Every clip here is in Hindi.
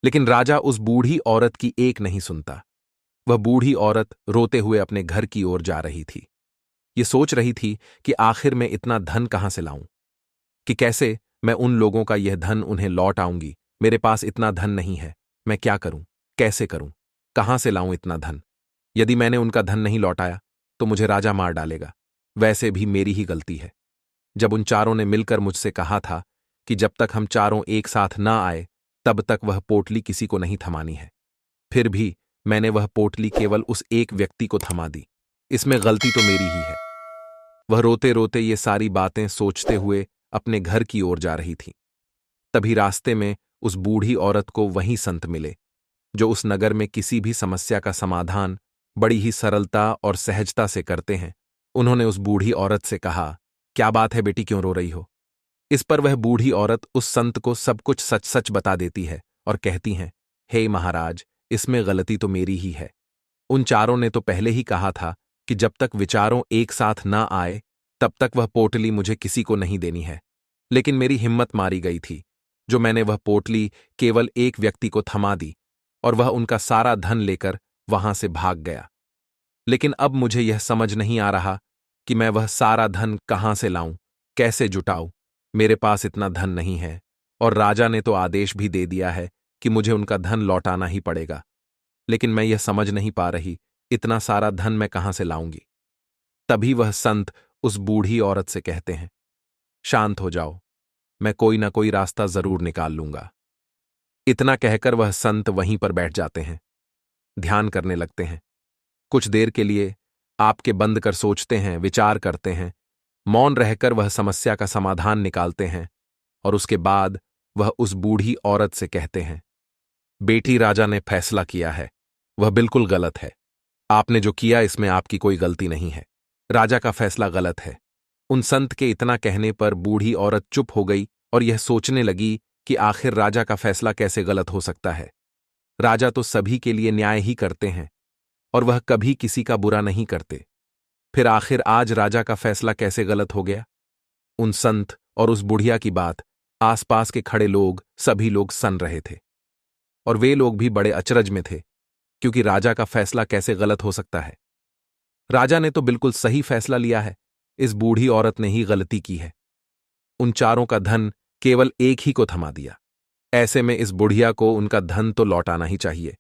लेकिन राजा उस बूढ़ी औरत की एक नहीं सुनता। वह बूढ़ी औरत रोते हुए अपने घर की ओर जा रही थी। ये सोच रही थी कि आखिर मैं इतना धन कहां से लाऊं, कि कैसे मैं उन लोगों का यह धन उन्हें लौट आऊंगी। मेरे पास इतना धन नहीं है। मैं क्या करूं, कैसे करूं, कहां से लाऊं इतना धन? यदि मैंने उनका धन नहीं लौटाया तो मुझे राजा मार डालेगा। वैसे भी मेरी ही गलती है। जब उन चारों ने मिलकर मुझसे कहा था कि जब तक हम चारों एक साथ ना आए तब तक वह पोटली किसी को नहीं थमानी है, फिर भी मैंने वह पोटली केवल उस एक व्यक्ति को थमा दी। इसमें गलती तो मेरी ही है। वह रोते रोते ये सारी बातें सोचते हुए अपने घर की ओर जा रही थी। तभी रास्ते में उस बूढ़ी औरत को वही संत मिले जो उस नगर में किसी भी समस्या का समाधान बड़ी ही सरलता और सहजता से करते हैं। उन्होंने उस बूढ़ी औरत से कहा, क्या बात है बेटी, क्यों रो रही हो? इस पर वह बूढ़ी औरत उस संत को सब कुछ सच सच बता देती है और कहती हैं, हे महाराज, इसमें गलती तो मेरी ही है। उन चारों ने तो पहले ही कहा था कि जब तक विचारों एक साथ ना आए तब तक वह पोटली मुझे किसी को नहीं देनी है। लेकिन मेरी हिम्मत मारी गई थी जो मैंने वह पोटली केवल एक व्यक्ति को थमा दी और वह उनका सारा धन लेकर वहां से भाग गया। लेकिन अब मुझे यह समझ नहीं आ रहा कि मैं वह सारा धन कहां से लाऊं, कैसे जुटाऊं। मेरे पास इतना धन नहीं है और राजा ने तो आदेश भी दे दिया है कि मुझे उनका धन लौटाना ही पड़ेगा। लेकिन मैं यह समझ नहीं पा रही इतना सारा धन मैं कहां से लाऊंगी। तभी वह संत उस बूढ़ी औरत से कहते हैं, शांत हो जाओ, मैं कोई ना कोई रास्ता जरूर निकाल लूंगा। इतना कहकर वह संत वहीं पर बैठ जाते हैं, ध्यान करने लगते हैं। कुछ देर के लिए आपके बंद कर सोचते हैं, विचार करते हैं, मौन रहकर वह समस्या का समाधान निकालते हैं और उसके बाद वह उस बूढ़ी औरत से कहते हैं, बेटी, राजा ने फैसला किया है, वह बिल्कुल गलत है। आपने जो किया इसमें आपकी कोई गलती नहीं है। राजा का फैसला गलत है। उन संत के इतना कहने पर बूढ़ी औरत चुप हो गई और यह सोचने लगी कि आखिर राजा का फैसला कैसे गलत हो सकता है। राजा तो सभी के लिए न्याय ही करते हैं और वह कभी किसी का बुरा नहीं करते। फिर आखिर आज राजा का फैसला कैसे गलत हो गया? उन संत और उस बुढ़िया की बात आसपास के खड़े लोग, सभी लोग सुन रहे थे और वे लोग भी बड़े अचरज में थे, क्योंकि राजा का फैसला कैसे गलत हो सकता है? राजा ने तो बिल्कुल सही फैसला लिया है, इस बूढ़ी औरत ने ही गलती की है। उन चारों का धन केवल एक ही को थमा दिया। ऐसे में इस बुढ़िया को उनका धन तो लौटाना ही चाहिए।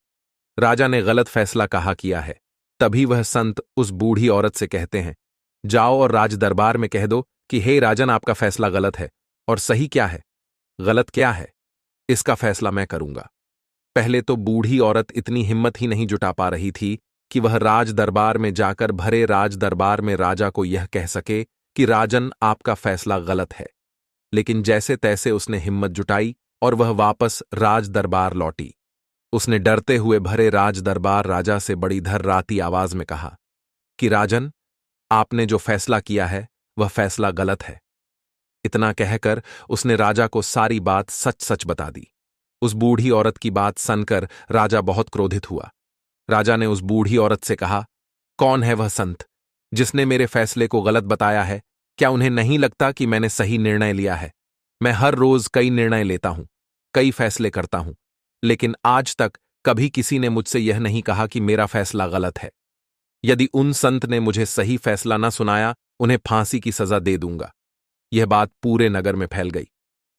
राजा ने गलत फैसला कहा किया है। तभी वह संत उस बूढ़ी औरत से कहते हैं, जाओ और राज दरबार में कह दो कि हे राजन, आपका फैसला गलत है और सही क्या है, गलत क्या है, इसका फैसला मैं करूंगा। पहले तो बूढ़ी औरत इतनी हिम्मत ही नहीं जुटा पा रही थी कि वह राज दरबार में जाकर भरे राज दरबार में राजा को यह कह सके कि राजन, आपका फैसला गलत है। लेकिन जैसे तैसे उसने हिम्मत जुटाई और वह वापस राज दरबार लौटी। उसने डरते हुए भरे राज दरबार राजा से बड़ी धर्राती आवाज में कहा कि राजन, आपने जो फैसला किया है वह फैसला गलत है। इतना कहकर उसने राजा को सारी बात सच सच बता दी। उस बूढ़ी औरत की बात सुनकर राजा बहुत क्रोधित हुआ। राजा ने उस बूढ़ी औरत से कहा, कौन है वह संत जिसने मेरे फैसले को गलत बताया है? क्या उन्हें नहीं लगता कि मैंने सही निर्णय लिया है? मैं हर रोज कई निर्णय लेता हूं, कई फैसले करता हूं, लेकिन आज तक कभी किसी ने मुझसे यह नहीं कहा कि मेरा फैसला गलत है। यदि उन संत ने मुझे सही फैसला न सुनाया, उन्हें फांसी की सजा दे दूंगा। यह बात पूरे नगर में फैल गई।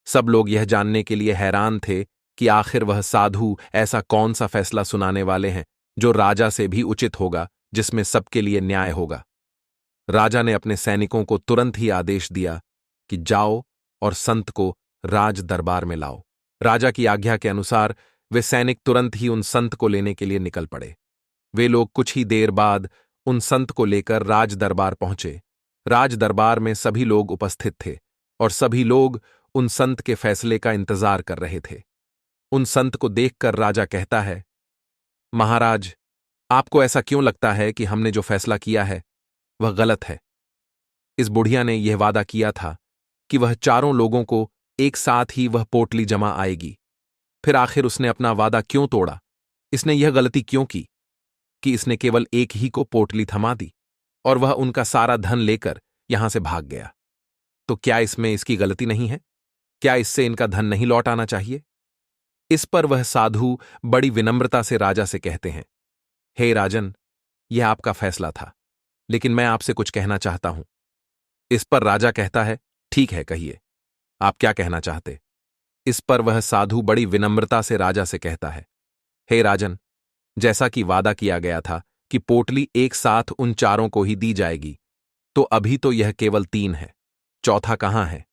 सब लोग यह जानने के लिए हैरान थे कि आखिर वह साधु ऐसा कौन सा फैसला सुनाने वाले हैं जो राजा से भी उचित होगा, जिसमें सबके लिए न्याय होगा। राजा ने अपने सैनिकों को तुरंत ही आदेश दिया कि जाओ और संत को राज दरबार में लाओ। राजा की आज्ञा के अनुसार वे सैनिक तुरंत ही उन संत को लेने के लिए निकल पड़े। वे लोग कुछ ही देर बाद उन संत को लेकर राज दरबार पहुंचे। राज दरबार में सभी लोग उपस्थित थे और सभी लोग उन संत के फैसले का इंतजार कर रहे थे। उन संत को देखकर राजा कहता है, महाराज, आपको ऐसा क्यों लगता है कि हमने जो फैसला किया है वह गलत है? इस बुढ़िया ने यह वादा किया था कि वह चारों लोगों को एक साथ ही वह पोटली जमा आएगी। फिर आखिर उसने अपना वादा क्यों तोड़ा? इसने यह गलती क्यों की कि इसने केवल एक ही को पोटली थमा दी और वह उनका सारा धन लेकर यहां से भाग गया? तो क्या इसमें इसकी गलती नहीं है? क्या इससे इनका धन नहीं लौट आना चाहिए? इस पर वह साधु बड़ी विनम्रता से राजा से कहते हैं, हे राजन, यह आपका फैसला था, लेकिन मैं आपसे कुछ कहना चाहता हूं। इस पर राजा कहता है, ठीक है, कहिए, आप क्या कहना चाहते। इस पर वह साधु बड़ी विनम्रता से राजा से कहता है, हे राजन, जैसा कि वादा किया गया था कि पोटली एक साथ उन चारों को ही दी जाएगी, तो अभी तो यह केवल 3 है, चौथा कहाँ है।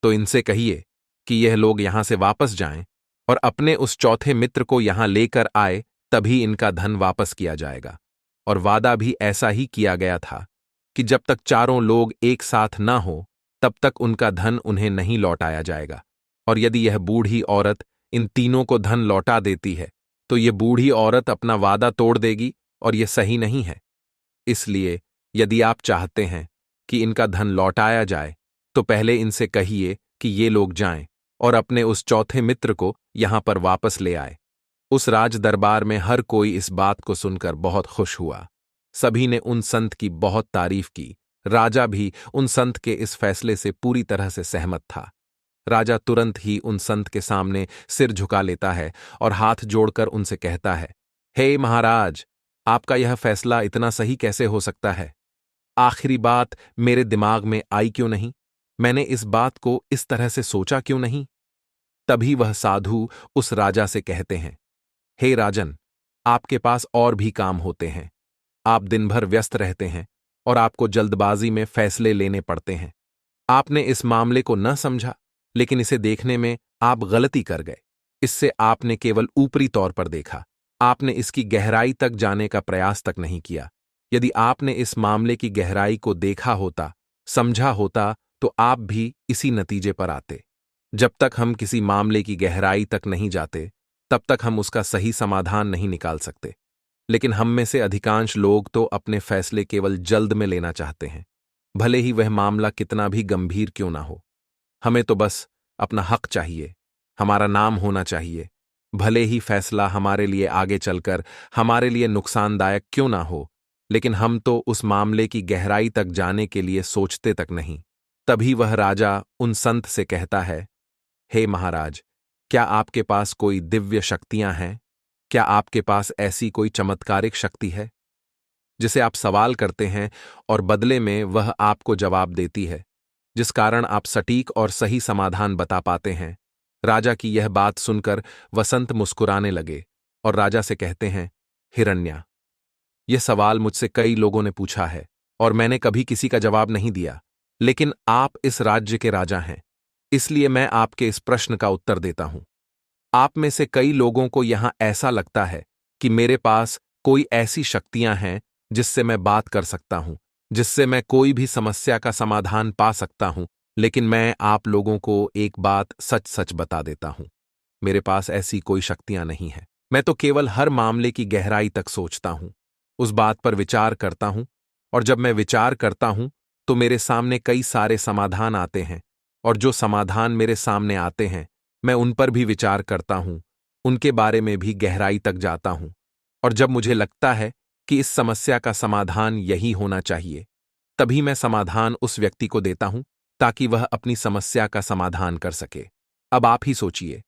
तो इनसे कहिए कि यह लोग यहां से वापस जाएं और अपने उस चौथे मित्र को यहां लेकर आए, तभी इनका धन वापस किया जाएगा। और वादा भी ऐसा ही किया गया था कि जब तक चारों लोग एक साथ न हो, तब तक उनका धन उन्हें नहीं लौटाया जाएगा। और यदि यह बूढ़ी औरत इन तीनों को धन लौटा देती है, तो यह बूढ़ी औरत अपना वादा तोड़ देगी, और यह सही नहीं है। इसलिए यदि आप चाहते हैं कि इनका धन लौटाया जाए, तो पहले इनसे कहिए कि ये लोग जाएं और अपने उस चौथे मित्र को यहां पर वापस ले आए। उस राज दरबार में हर कोई इस बात को सुनकर बहुत खुश हुआ। सभी ने उन संत की बहुत तारीफ की। राजा भी उन संत के इस फैसले से पूरी तरह से सहमत था। राजा तुरंत ही उन संत के सामने सिर झुका लेता है और हाथ जोड़कर उनसे कहता है, हे महाराज, आपका यह फैसला इतना सही कैसे हो सकता है? आखिरी बात मेरे दिमाग में आई क्यों नहीं? मैंने इस बात को इस तरह से सोचा क्यों नहीं? तभी वह साधु उस राजा से कहते हैं, हे राजन, आपके पास और भी काम होते हैं। आप दिन भर व्यस्त रहते हैं और आपको जल्दबाजी में फैसले लेने पड़ते हैं। आपने इस मामले को न समझा, लेकिन इसे देखने में आप गलती कर गए। इससे आपने केवल ऊपरी तौर पर देखा। आपने इसकी गहराई तक जाने का प्रयास तक नहीं किया। यदि आपने इस मामले की गहराई को देखा होता, समझा होता, तो आप भी इसी नतीजे पर आते। जब तक हम किसी मामले की गहराई तक नहीं जाते, तब तक हम उसका सही समाधान नहीं निकाल सकते। लेकिन हम में से अधिकांश लोग तो अपने फैसले केवल जल्द में लेना चाहते हैं, भले ही वह मामला कितना भी गंभीर क्यों ना हो। हमें तो बस अपना हक चाहिए, हमारा नाम होना चाहिए, भले ही फैसला हमारे लिए आगे चलकर हमारे लिए नुकसानदायक क्यों ना हो। लेकिन हम तो उस मामले की गहराई तक जाने के लिए सोचते तक नहीं। तभी वह राजा उन संत से कहता है, हे महाराज, क्या आपके पास कोई दिव्य शक्तियां हैं? क्या आपके पास ऐसी कोई चमत्कारिक शक्ति है जिसे आप सवाल करते हैं और बदले में वह आपको जवाब देती है, जिस कारण आप सटीक और सही समाधान बता पाते हैं? राजा की यह बात सुनकर वसंत मुस्कुराने लगे और राजा से कहते हैं, हिरण्या, यह सवाल मुझसे कई लोगों ने पूछा है और मैंने कभी किसी का जवाब नहीं दिया, लेकिन आप इस राज्य के राजा हैं, इसलिए मैं आपके इस प्रश्न का उत्तर देता हूं। आप में से कई लोगों को यहां ऐसा लगता है कि मेरे पास कोई ऐसी शक्तियां हैं जिससे मैं बात कर सकता हूं, जिससे मैं कोई भी समस्या का समाधान पा सकता हूं। लेकिन मैं आप लोगों को एक बात सच सच बता देता हूं, मेरे पास ऐसी कोई शक्तियां नहीं है। मैं तो केवल हर मामले की गहराई तक सोचता हूं, उस बात पर विचार करता हूं, और जब मैं विचार करता हूं तो मेरे सामने कई सारे समाधान आते हैं, और जो समाधान मेरे सामने आते हैं मैं उन पर भी विचार करता हूं, उनके बारे में भी गहराई तक जाता हूं। और जब मुझे लगता है कि इस समस्या का समाधान यही होना चाहिए, तभी मैं समाधान उस व्यक्ति को देता हूं ताकि वह अपनी समस्या का समाधान कर सके। अब आप ही सोचिए,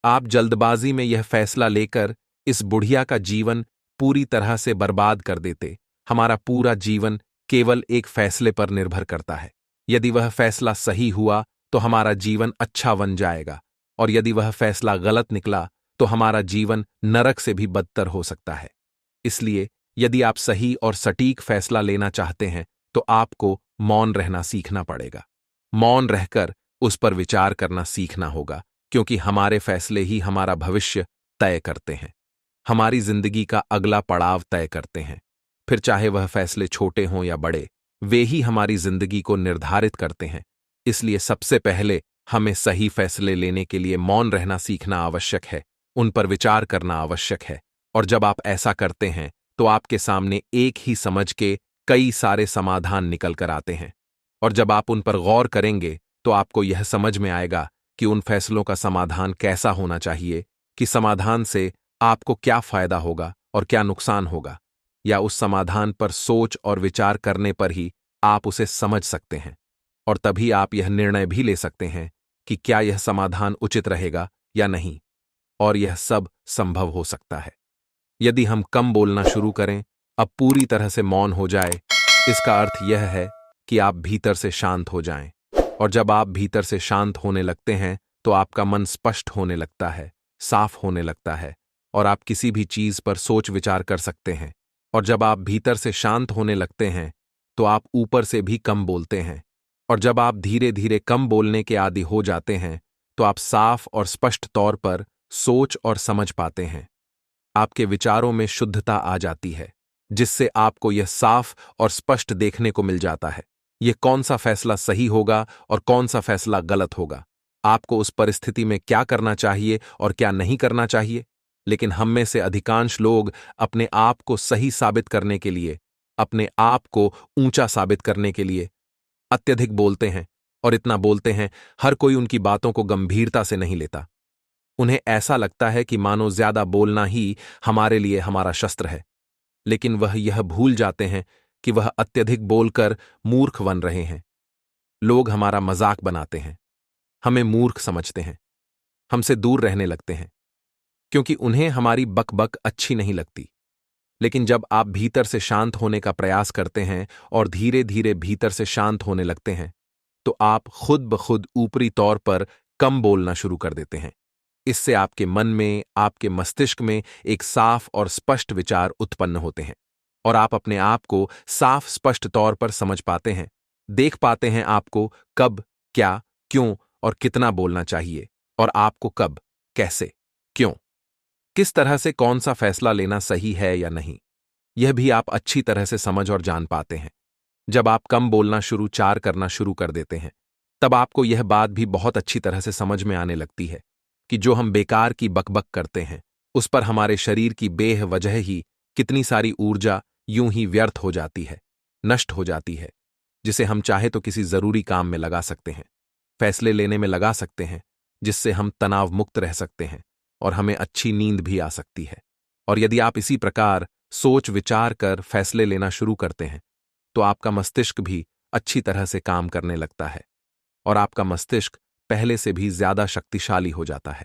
आप जल्दबाजी में यह फैसला लेकर इस बुढ़िया का जीवन पूरी तरह से बर्बाद कर देते। हमारा पूरा जीवन केवल एक फैसले पर निर्भर करता है। यदि वह फैसला सही हुआ तो हमारा जीवन अच्छा बन जाएगा, और यदि वह फैसला गलत निकला तो हमारा जीवन नरक से भी बदतर हो सकता है। इसलिए यदि आप सही और सटीक फैसला लेना चाहते हैं तो आपको मौन रहना सीखना पड़ेगा। मौन रहकर उस पर विचार करना सीखना होगा, क्योंकि हमारे फैसले ही हमारा भविष्य तय करते हैं, हमारी जिंदगी का अगला पड़ाव तय करते हैं। फिर चाहे वह फैसले छोटे हों या बड़े, वे ही हमारी जिंदगी को निर्धारित करते हैं। इसलिए सबसे पहले हमें सही फैसले लेने के लिए मौन रहना सीखना आवश्यक है, उन पर विचार करना आवश्यक है। और जब आप ऐसा करते हैं तो आपके सामने एक ही समझ के कई सारे समाधान निकल कर आते हैं, और जब आप उन पर गौर करेंगे तो आपको यह समझ में आएगा कि उन फैसलों का समाधान कैसा होना चाहिए, कि समाधान से आपको क्या फायदा होगा और क्या नुकसान होगा, या उस समाधान पर सोच और विचार करने पर ही आप उसे समझ सकते हैं। और तभी आप यह निर्णय भी ले सकते हैं कि क्या यह समाधान उचित रहेगा या नहीं। और यह सब संभव हो सकता है यदि हम कम बोलना शुरू करें, अब पूरी तरह से मौन हो जाए। इसका अर्थ यह है कि आप भीतर से शांत हो जाएं, और जब आप भीतर से शांत होने लगते हैं तो आपका मन स्पष्ट होने लगता है, साफ होने लगता है, और आप किसी भी चीज पर सोच विचार कर सकते हैं। और जब आप भीतर से शांत होने लगते हैं तो आप ऊपर से भी कम बोलते हैं, और जब आप धीरे धीरे कम बोलने के आदी हो जाते हैं तो आप साफ और स्पष्ट तौर पर सोच और समझ पाते हैं। आपके विचारों में शुद्धता आ जाती है, जिससे आपको यह साफ और स्पष्ट देखने को मिल जाता है यह कौन सा फैसला सही होगा और कौन सा फैसला गलत होगा, आपको उस परिस्थिति में क्या करना चाहिए और क्या नहीं करना चाहिए। लेकिन हम में से अधिकांश लोग अपने आप को सही साबित करने के लिए, अपने आप को ऊंचा साबित करने के लिए अत्यधिक बोलते हैं, और इतना बोलते हैं हर कोई उनकी बातों को गंभीरता से नहीं लेता। उन्हें ऐसा लगता है कि मानो ज्यादा बोलना ही हमारे लिए हमारा शस्त्र है, लेकिन वह यह भूल जाते हैं कि वह अत्यधिक बोलकर मूर्ख बन रहे हैं। लोग हमारा मजाक बनाते हैं, हमें मूर्ख समझते हैं, हमसे दूर रहने लगते हैं, क्योंकि उन्हें हमारी बकबक अच्छी नहीं लगती। लेकिन जब आप भीतर से शांत होने का प्रयास करते हैं और धीरे धीरे भीतर से शांत होने लगते हैं तो आप खुद ब खुद ऊपरी तौर पर कम बोलना शुरू कर देते हैं। इससे आपके मन में, आपके मस्तिष्क में एक साफ और स्पष्ट विचार उत्पन्न होते हैं, और आप अपने आप को साफ स्पष्ट तौर पर समझ पाते हैं, देख पाते हैं आपको कब, क्या, क्यों और कितना बोलना चाहिए, और आपको कब, कैसे, क्यों, किस तरह से कौन सा फैसला लेना सही है या नहीं, यह भी आप अच्छी तरह से समझ और जान पाते हैं। जब आप कम बोलना करना शुरू कर देते हैं तब आपको यह बात भी बहुत अच्छी तरह से समझ में आने लगती है कि जो हम बेकार की बकबक करते हैं उस पर हमारे शरीर की बेवजह ही कितनी सारी ऊर्जा यूं ही व्यर्थ हो जाती है, नष्ट हो जाती है, जिसे हम चाहे तो किसी जरूरी काम में लगा सकते हैं, फैसले लेने में लगा सकते हैं, जिससे हम तनाव मुक्त रह सकते हैं और हमें अच्छी नींद भी आ सकती है। और यदि आप इसी प्रकार सोच विचार कर फैसले लेना शुरू करते हैं तो आपका मस्तिष्क भी अच्छी तरह से काम करने लगता है, और आपका मस्तिष्क पहले से भी ज्यादा शक्तिशाली हो जाता है।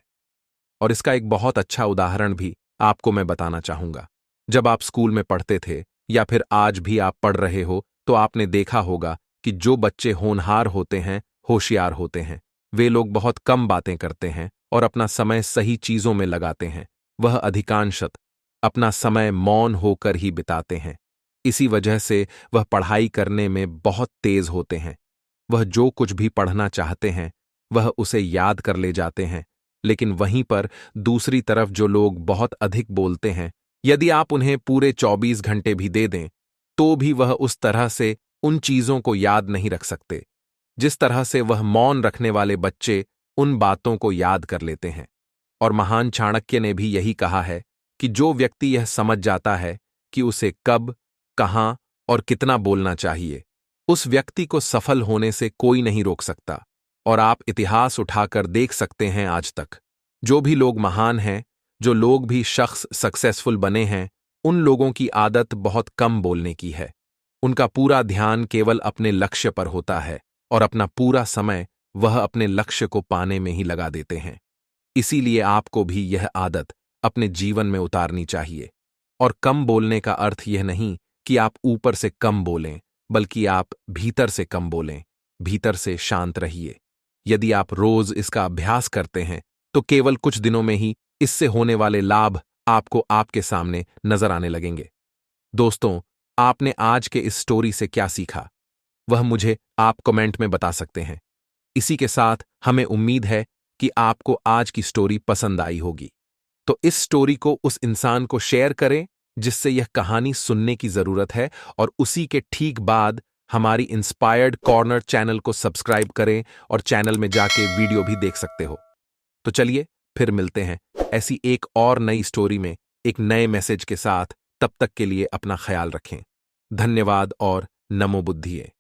और इसका एक बहुत अच्छा उदाहरण भी आपको मैं बताना चाहूंगा। जब आप स्कूल में पढ़ते थे या फिर आज भी आप पढ़ रहे हो तो आपने देखा होगा कि जो बच्चे होनहार होते हैं, होशियार होते हैं, वे लोग बहुत कम बातें करते हैं और अपना समय सही चीजों में लगाते हैं। वह अधिकांशत अपना समय मौन होकर ही बिताते हैं। इसी वजह से वह पढ़ाई करने में बहुत तेज होते हैं। वह जो कुछ भी पढ़ना चाहते हैं वह उसे याद कर ले जाते हैं। लेकिन वहीं पर दूसरी तरफ जो लोग बहुत अधिक बोलते हैं, यदि आप उन्हें पूरे 24 घंटे भी दे दें तो भी वह उस तरह से उन चीजों को याद नहीं रख सकते जिस तरह से वह मौन रखने वाले बच्चे उन बातों को याद कर लेते हैं। और महान चाणक्य ने भी यही कहा है कि जो व्यक्ति यह समझ जाता है कि उसे कब, कहां और कितना बोलना चाहिए, उस व्यक्ति को सफल होने से कोई नहीं रोक सकता। और आप इतिहास उठाकर देख सकते हैं, आज तक जो भी लोग महान हैं, जो लोग भी शख्स सक्सेसफुल बने हैं, उन लोगों की आदत बहुत कम बोलने की है। उनका पूरा ध्यान केवल अपने लक्ष्य पर होता है और अपना पूरा समय वह अपने लक्ष्य को पाने में ही लगा देते हैं। इसीलिए आपको भी यह आदत अपने जीवन में उतारनी चाहिए। और कम बोलने का अर्थ यह नहीं कि आप ऊपर से कम बोलें, बल्कि आप भीतर से कम बोलें, भीतर से शांत रहिए। यदि आप रोज इसका अभ्यास करते हैं तो केवल कुछ दिनों में ही इससे होने वाले लाभ आपको आपके सामने नजर आने लगेंगे। दोस्तों, आपने आज के इस स्टोरी से क्या सीखा, वह मुझे आप कमेंट में बता सकते हैं। इसी के साथ हमें उम्मीद है कि आपको आज की स्टोरी पसंद आई होगी। तो इस स्टोरी को उस इंसान को शेयर करें जिससे यह कहानी सुनने की जरूरत है, और उसी के ठीक बाद हमारी इंस्पायर्ड कॉर्नर चैनल को सब्सक्राइब करें और चैनल में जाके वीडियो भी देख सकते हो। तो चलिए फिर मिलते हैं ऐसी एक और नई स्टोरी में एक नए मैसेज के साथ। तब तक के लिए अपना ख्याल रखें। धन्यवाद और नमो बुद्धिए।